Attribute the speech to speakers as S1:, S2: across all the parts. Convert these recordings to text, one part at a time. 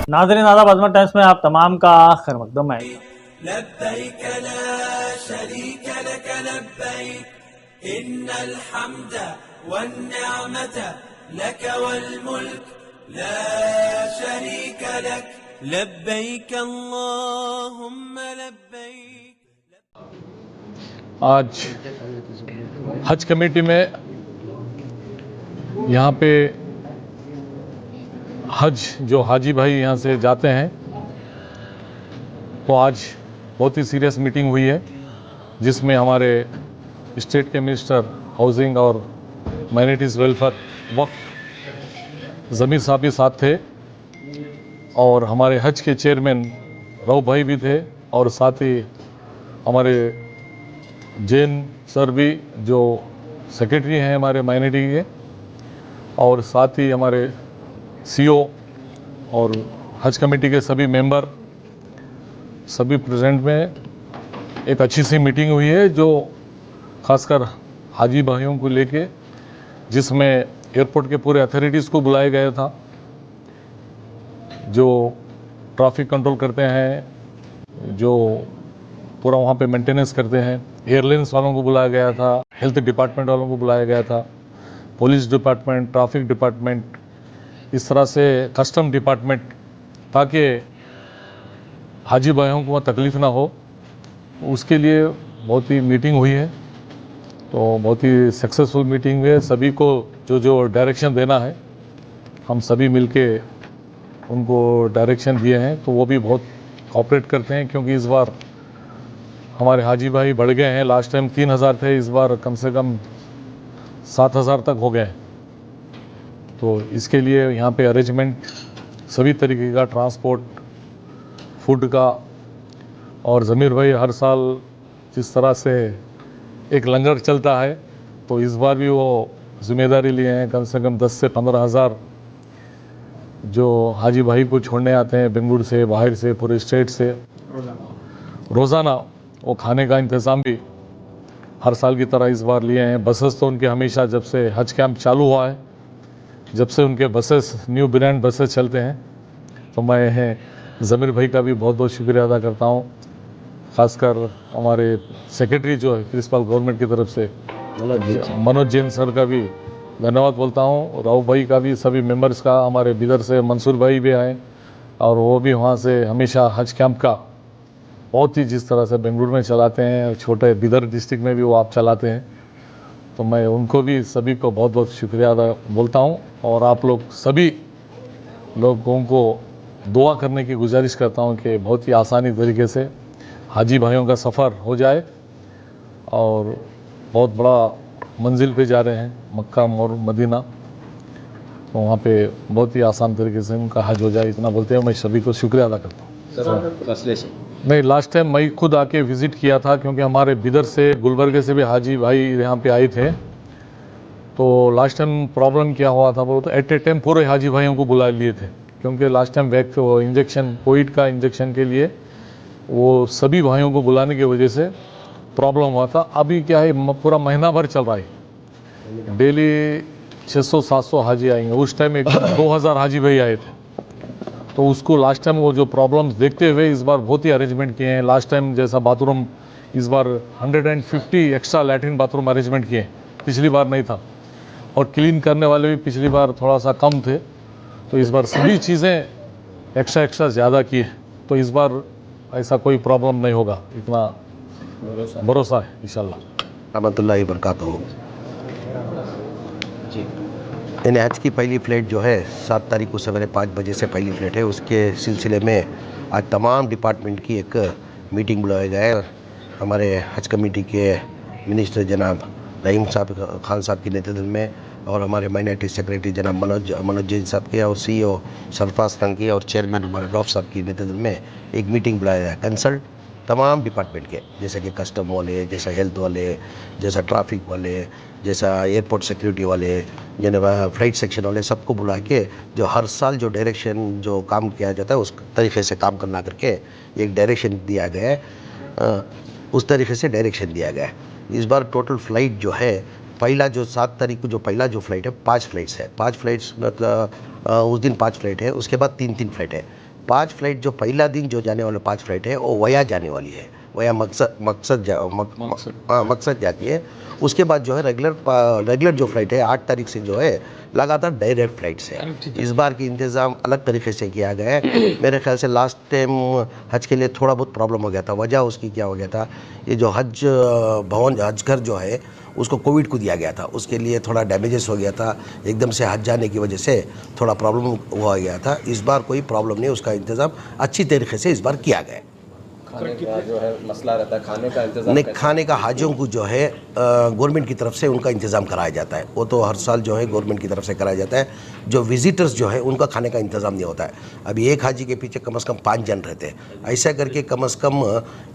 S1: नाज़रीन आदाब, अज़मत टाइम्स में आप तमाम का खैर मकदम है।
S2: लब्बैक ला शरीक लक लब्बैक इन्नल हम्द वन्निअमत लक वल मुल्क ला शरीक लक लब्बैक अल्लाहुम्मा लब्बैक।
S3: आज हज कमेटी में यहाँ पे हज जो हाजी भाई यहाँ से जाते हैं, तो आज बहुत ही सीरियस मीटिंग हुई है जिसमें हमारे स्टेट के मिनिस्टर हाउसिंग और माइनॉरिटीज़ वेलफेयर वक्फ ज़मीर साहब भी साथ थे और हमारे हज के चेयरमैन रऊफ भाई भी थे और साथ ही हमारे जैन सर भी जो सेक्रेटरी हैं हमारे माइनॉरिटी के, और साथ ही हमारे सीओ और हज कमेटी के सभी मेंबर सभी प्रेजेंट में एक अच्छी सी मीटिंग हुई है जो खासकर हाजी भाइयों को लेके, जिसमें एयरपोर्ट के पूरे अथॉरिटीज़ को बुलाया गया था जो ट्रैफिक कंट्रोल करते हैं, जो पूरा वहाँ पे मेंटेनेंस करते हैं, एयरलाइंस वालों को बुलाया गया था, हेल्थ डिपार्टमेंट वालों को बुलाया गया था, पुलिस डिपार्टमेंट, ट्रैफिक डिपार्टमेंट, इस तरह से कस्टम डिपार्टमेंट, ताकि हाजी भाइयों को वहाँ तकलीफ़ ना हो, उसके लिए बहुत ही मीटिंग हुई है। तो बहुत ही सक्सेसफुल मीटिंग हुई है। सभी को जो जो डायरेक्शन देना है हम सभी मिलके उनको डायरेक्शन दिए हैं, तो वो भी बहुत कोऑपरेट करते हैं, क्योंकि इस बार हमारे हाजी भाई बढ़ गए हैं। लास्ट टाइम 3000 थे, इस बार कम से कम 7000 तक हो गए। तो इसके लिए यहाँ पे अरेंजमेंट सभी तरीके का, ट्रांसपोर्ट, फूड का, और ज़मीर भाई हर साल जिस तरह से एक लंगर चलता है, तो इस बार भी वो जिम्मेदारी लिए हैं। कम से कम 10 से 15 हज़ार जो हाजी भाई को छोड़ने आते हैं बेंगलुरु से, बाहर से, पूरे स्टेट से, रोज़ाना वो खाने का इंतज़ाम भी हर साल की तरह इस बार लिए हैं। बसेस तो उनके हमेशा, जब से हज कैंप चालू हुआ है, जब से उनके बसेस, न्यू ब्रांड बसेस चलते हैं, तो मैं ज़मीर भाई का भी बहुत बहुत शुक्रिया अदा करता हूँ। ख़ासकर हमारे सेक्रेटरी जो है प्रिंसिपल गवर्नमेंट की तरफ से मनोज जैन सर का भी धन्यवाद बोलता हूँ, राव भाई का भी, सभी मेंबर्स का। हमारे बिदर से मंसूर भाई भी आए और वो भी वहाँ से हमेशा हज कैंप का बहुत ही जिस तरह से बेंगलुरु में चलाते हैं, छोटे बिदर डिस्ट्रिक्ट में भी वो आप चलाते हैं, तो मैं उनको भी सभी को बहुत बहुत शुक्रिया अदा बोलता हूँ। और आप लोग सभी लोगों को दुआ करने की गुजारिश करता हूँ कि बहुत ही आसानी तरीके से हाजी भाइयों का सफ़र हो जाए और बहुत बड़ा मंजिल पे जा रहे हैं, मक्का और मदीना, तो वहाँ पे बहुत ही आसान तरीके से उनका हज हो जाए, इतना बोलते हैं। मैं सभी को शुक्रिया अदा करता हूँ। नहीं, लास्ट टाइम मैं खुद आके विज़िट किया था, क्योंकि हमारे बिदर से, गुलबर्गे से भी हाजी भाई यहाँ पे आए थे। तो लास्ट टाइम प्रॉब्लम क्या हुआ था, वो तो एट ए टाइम पूरे हाजी भाइयों को बुला लिए थे, क्योंकि लास्ट टाइम इंजेक्शन, कोविड का इंजेक्शन के लिए वो सभी भाइयों को बुलाने की वजह से प्रॉब्लम हुआ था। अभी क्या है, पूरा महीना भर चल रहा है, डेली 600-700 हाजी आएंगे। उस टाइम 2000 हाजी भाई आए थे, तो उसको लास्ट टाइम वो जो प्रॉब्लम्स देखते हुए इस बार बहुत ही अरेंजमेंट किए हैं। लास्ट टाइम जैसा बाथरूम इस बार 150 एक्स्ट्रा लैट्रिन बाथरूम अरेंजमेंट किए, पिछली बार नहीं था। और क्लीन करने वाले भी पिछली बार थोड़ा सा कम थे, तो इस बार सभी चीज़ें एक्स्ट्रा ज़्यादा किए, तो इस बार ऐसा कोई प्रॉब्लम नहीं होगा, इतना भरोसा है इंशाल्लाह।
S4: रहमतुल्लाहि बरकातहू। इन हज की पहली फ़्लाइट जो है 7 तारीख को सवेरे 5 बजे से पहली फ़्लाइट है, उसके सिलसिले में आज तमाम डिपार्टमेंट की एक मीटिंग बुलाया गया है। हमारे हज कमेटी के मिनिस्टर जनाब रहीम साहब खान साहब के नेतृत्व में, और हमारे माइनॉरिटी सेक्रेटरी जनाब मनोज जैन साहब के, और सीईओ सरफराज खान की, और चेयरमैन हमारे रऊफ साहब की नेतृत्व में एक मीटिंग बुलाया गया है। कंसल्ट तमाम डिपार्टमेंट के, जैसे कि कस्टम वाले, जैसा हेल्थ वाले, जैसा ट्रैफिक वाले, जैसा एयरपोर्ट सिक्योरिटी वाले, फ्लाइट सेक्शन वाले, सबको बुला के जो हर साल जो डायरेक्शन, जो काम किया जाता है उस तरीके से काम करना करके एक डायरेक्शन दिया गया है। उस तरीके से डायरेक्शन दिया गया है। इस बार टोटल फ़्लाइट जो है पहला जो 7 तारीख को जो पहला जो फ्लाइट है 5 फ्लाइट्स है, 5 फ्लाइट्स मतलब उस दिन 5 फ्लाइट है, उसके बाद 3-3 फ्लाइट है। 5 फ्लाइट जो पहला दिन जो जाने वाला 5 फ्लाइट है वो वया जाने वाली है, वया मकसद जाती है। उसके बाद जो है रेगुलर जो फ्लाइट है 8 तारीख से जो है लगातार डायरेक्ट फ्लाइट्स है। इस बार की इंतज़ाम अलग तरीके से किया गया है। मेरे ख्याल से लास्ट टाइम हज के लिए थोड़ा बहुत प्रॉब्लम हो गया था। वजह उसकी क्या हो गया था, ये जो हज भवन हज घर जो है उसको कोविड को दिया गया था, उसके लिए थोड़ा डैमेजेस हो गया था, एकदम से हज जाने की वजह से थोड़ा प्रॉब्लम हुआ गया था। इस बार कोई प्रॉब्लम नहीं, उसका इंतज़ाम अच्छी तरीके से इस बार किया गया।
S5: खाने का जो है मसला रहता है, खाने का इंतजाम
S4: नहीं, खाने का हाजियों को जो है गवर्नमेंट की तरफ से उनका इंतज़ाम कराया जाता है, वो तो हर साल जो है गवर्नमेंट की तरफ से कराया जाता है। जो विजिटर्स जो है उनका खाने का इंतज़ाम नहीं होता है। अभी एक हाजी के पीछे कम से कम 5 जन रहते हैं, ऐसा करके कम से कम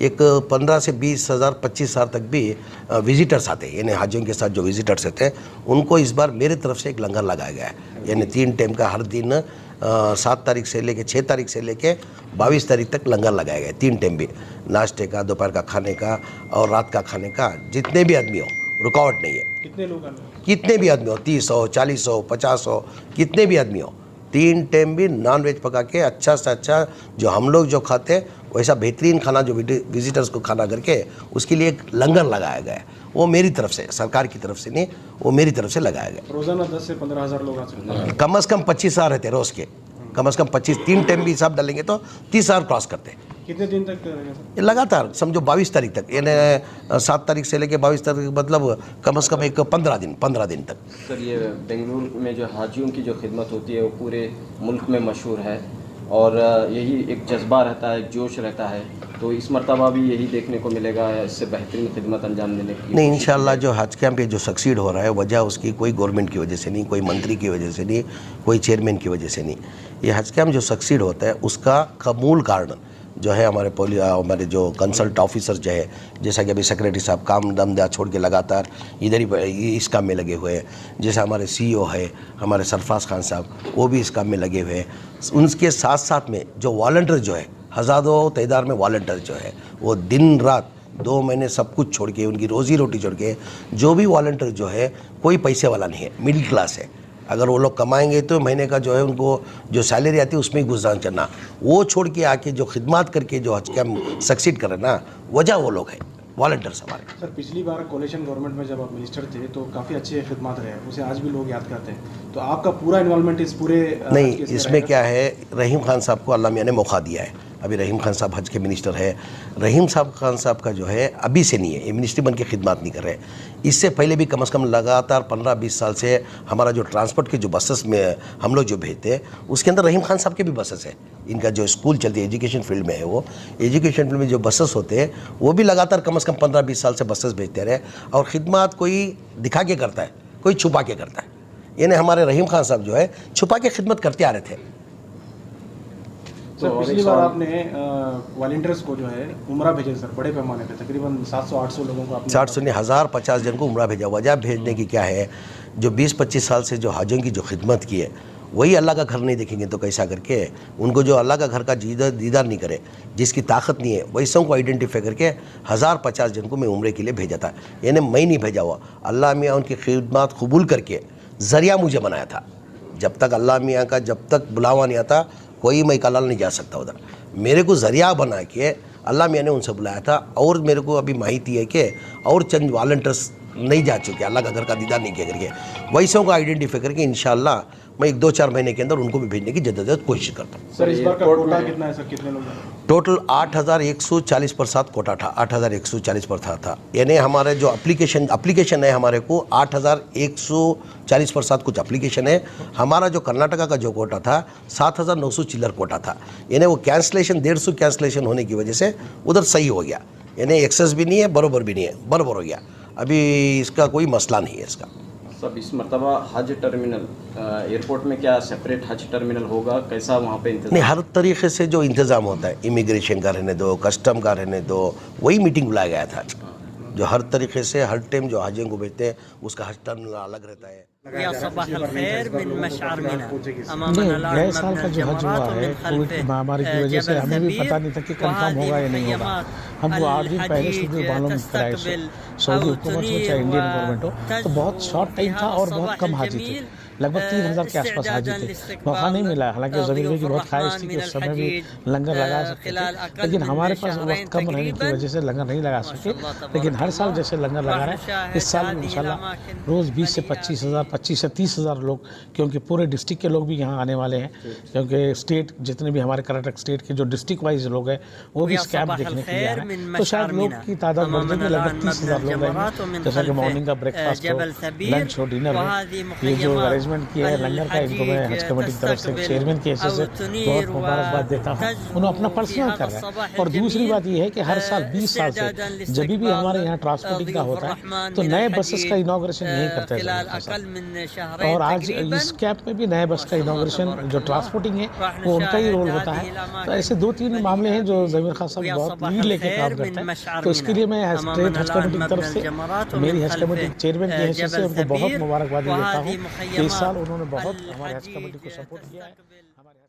S4: एक 15 से 20 हज़ार 25 हज़ार तक भी विजिटर्स आते हैं। यानी हाजियों के साथ जो विजिटर्स रहते हैं उनको इस बार मेरे तरफ से एक लंगर लगाया गया है, यानी 3 टाइम का हर दिन 7 तारीख से लेके 6 तारीख से लेके 22 तारीख तक लंगर लगाया गया है। 3 टाइम भी, नाश्ते का, दोपहर का खाने का और रात का खाने का। जितने भी आदमी हो, रुकावट नहीं है।
S6: कितने लोग आए?
S4: कितने भी आदमी हो, 30 हो, 40 हो, 50 हो, कितने भी आदमी हो, 3 टाइम भी नॉन वेज पका के अच्छा से अच्छा जो हम लोग जो खाते हैं वैसा बेहतरीन खाना जो विजिटर्स को खाना करके उसके लिए एक लंगर लगाया गया है। वो मेरी तरफ से, सरकार की तरफ से नहीं, वो मेरी तरफ से लगाया गया।
S6: रोजाना 10 से 15 हज़ार लोग आ सकते हैं।
S4: कम से कम 25 हज़ार रहते रोज़ के, कम से कम 25, 3 टाइम भी हिसाब डालेंगे तो 30 हज़ार क्रॉस करते हैं।
S6: कितने दिन तक रहेगा सर?
S4: ये लगातार समझो 22 तारीख तक, यानी 7 तारीख से लेके 22 तारीख, मतलब कम से कम एक 15 दिन तक।
S5: सर, ये बेंगलुरु में जो हाजियों की जो खिदमत होती है वो पूरे मुल्क में मशहूर है और यही एक जज्बा रहता है, एक जोश रहता है, तो इस मरतबा भी यही देखने को मिलेगा, इससे बेहतरीन खिदमत अंजाम देने की।
S4: नहीं, इंशाल्लाह जो हज कैंप जो सक्सीड हो रहा है वजह उसकी कोई गवर्नमेंट की वजह से नहीं, कोई मंत्री की वजह से नहीं, कोई चेयरमैन की वजह से नहीं। ये हज कैंप जो सक्सीड होता है उसका मूल कारण जो है हमारे जो कंसल्ट ऑफिसर जो है, जैसा कि अभी सेक्रेटरी साहब काम दमदा छोड़ के लगातार इधर ही इस काम में लगे हुए हैं, जैसे हमारे CEO है हमारे सरफराज खान साहब, वो भी इस काम में लगे हुए हैं। उनके साथ साथ में जो वॉलंटियर जो है, हज़ारों तादाद में वॉलंटियर जो है, वो दिन रात 2 महीने सब कुछ छोड़ के, उनकी रोज़ी रोटी छोड़ के, जो भी वॉलंटियर जो है कोई पैसे वाला नहीं है, मिडिल क्लास है। अगर वो लोग कमाएंगे तो महीने का जो है उनको जो सैलरी आती है उसमें ही गुजारा करना, वो छोड़ के आके जो खिदमत करके जो हज कैंप सक्सीड कर रहे ना, वजह वो लोग हैं वॉलंटियर्स हमारे।
S6: सर, पिछली बार कोalition गवर्नमेंट में जब आप मिनिस्टर थे तो काफ़ी अच्छे खिदमत रहे, उसे आज भी लोग याद करते हैं, तो आपका पूरा इन्वॉल्वमेंट इस पूरे
S4: नहीं, इसमें क्या है, रहीम खान साहब को अल्लाह मियां ने मौका दिया है। अभी रहीम खान साहब हज के मिनिस्टर है। रहीम खान साहब का जो है अभी से नहीं है, ये मिनिस्ट्री बन के खिदमत नहीं कर रहे। इससे पहले भी कम से कम लगातार 15-20 साल से हमारा जो ट्रांसपोर्ट के जो बसेस में हम लोग जो भेजते हैं उसके अंदर रहीम खान साहब के भी बसेस है। इनका जो स्कूल चलती है, एजुकेशन फील्ड में है, वो एजुकेशन फील्ड में जो बसेस होते हैं वो भी लगातार कम से कम 15-20 साल से बसेस भेजते रहे। और खिदमत कोई दिखा के करता है, कोई छुपा के करता है। यानी हमारे रहीम खान साहब जो है छुपा के खिदमत करते आ रहे थे।
S6: सर, पिछली बार आपने वॉलंटियर्स को जो है उम्रा भेजे सर, बड़े पैमाने पे तकरीबन 700-800 लोगों को आपने
S4: 700 नहीं, 1050 जन को उम्रा भेजा। वजह भेजने की क्या है, जो 20-25 साल से जो हाजियों की जो खिदमत की है वही अल्लाह का घर नहीं देखेंगे तो कैसा करके, उनको जो अल्लाह का घर का दीदार नहीं करे, जिसकी ताकत नहीं है, वैसों को आइडेंटिफाई करके 1050 जन को मैं उम्रे के लिए भेजा था। यानी मैं नहीं भेजा हुआ, अल्लाह मियाँ उनकी खिदमत कबूल करके ज़रिया मुझे बनाया था। जब तक अल्लाह मियाँ का जब तक बुलावा नहीं आता कोई मैं कलाल नहीं जा सकता उधर। मेरे को ज़रिया बना के अल्लाह मियाँ ने उनसे बुलाया था। और मेरे को अभी माहिती है कि और चंद वॉलंटियर्स नहीं जा चुके, अल्लाह का घर का दीदार नहीं किया करके, वैसों को आइडेंटिफाई करके इंशाल्लाह मैं 1-2-4 महीने के अंदर उनको भी भेजने की जद्दोजहद कोशिश करता हूँ।
S6: सर, इस बार का कोटा कितना है सर, कितने लोग हैं?
S4: टोटल 8140 पर साथ कोटा था, 8140 पर था। यानी हमारे जो एप्लीकेशन है हमारे को 8140 पर साथ कुछ एप्लीकेशन है। हमारा जो कर्नाटका का जो कोटा था 7900 चिल्लर कोटा था। यानी वो कैंसलेशन 150 कैंसलेशन होने की वजह से उधर सही हो गया। यानी एक्सेस भी नहीं है, बराबर भी नहीं है, बराबर हो गया। अभी इसका कोई मसला नहीं है इसका।
S5: सब इस मरतबा हज टर्मिनल एयरपोर्ट में क्या सेपरेट हज टर्मिनल होगा, कैसा वहाँ पे इंतजाम?
S4: नहीं, हर तरीके से जो इंतज़ाम होता है, इमिग्रेशन का रहने दो, कस्टम का रहने दो, वही मीटिंग बुलाया गया था। जो हर तरीके से हर टाइम जो हाजियों को भेजते हैं उसका हज टर्मिनल अलग रहता है।
S7: या सबाह अल खैर मिन मशअर मिना
S8: नहीं, गए साल का जो हज हुआ है कोविड महामारी की वजह से हमें भी पता नहीं था कि कंफर्म होगा या नहीं होगा। हमको 8 दिन पहले से मालूम कराए सऊदी हुकूमत हो चाहे इंडियन गवर्नमेंट हो, तो बहुत शॉर्ट टाइम था और बहुत कम हाजी थे, लगभग 3000 के आसपास हाजी थे। मौका नहीं मिला, हालांकि ज़मीर भाई की बहुत ख्वाहिश थी कि उस समय भी लंगर लगा सकते थे, लेकिन हमारे पास वक्त कम रहने की वजह से लंगर नहीं लगा सके। लेकिन हर साल जैसे लंगर लगा रहे हैं, इस साल भी इंशाल्लाह रोज़ 20 से 25,000, 25 से 30,000 लोग, क्योंकि पूरे डिस्ट्रिक्ट के लोग भी यहाँ आने वाले हैं, क्योंकि स्टेट जितने भी हमारे कर्नाटक स्टेट के जो डिस्ट्रिक्ट वाइज लोग हैं वो भी इस कैंप देखने के लिए आ रहे हैं। तो शायद लोग की तादाद बढ़ जाएगी, लगभग 30,000 लोग रहेंगे। जैसा कि मॉर्निंग का ब्रेकफास्ट हो, लंच हो, डिनर हो, ये जो अरेंजमेंट किया है लंगर का, इनको मैं हज कमेटी की तरफ से चेयरमैन के हिस्से से बहुत मुबारकबाद देता हूँ। उन्होंने अपना पर्सनल कर रहे हैं। और दूसरी बात ये है कि हर साल 20 साल से जब भी हमारे यहाँ ट्रांसपोर्टिंग का होता है तो नए बसेस का इनॉग्रेशन यही करते हैं। और आज इस कैंप में भी नए बस का इनॉग्रेशन जो ट्रांसपोर्टिंग है वो उनका ही रोल होता है। तो ऐसे 2-3 मामले हैं जो ज़मीर खान साहब बहुत लीड लेके काम करते हैं। तो इसके लिए मैं स्टेट हज कमेटी की तरफ से, मेरी हज कमेटी चेयरमैन की हैसियत से उनको बहुत मुबारकबाद देता हूँ कि इस साल उन्होंने बहुत हमारे हज कमेटी को सपोर्ट किया है।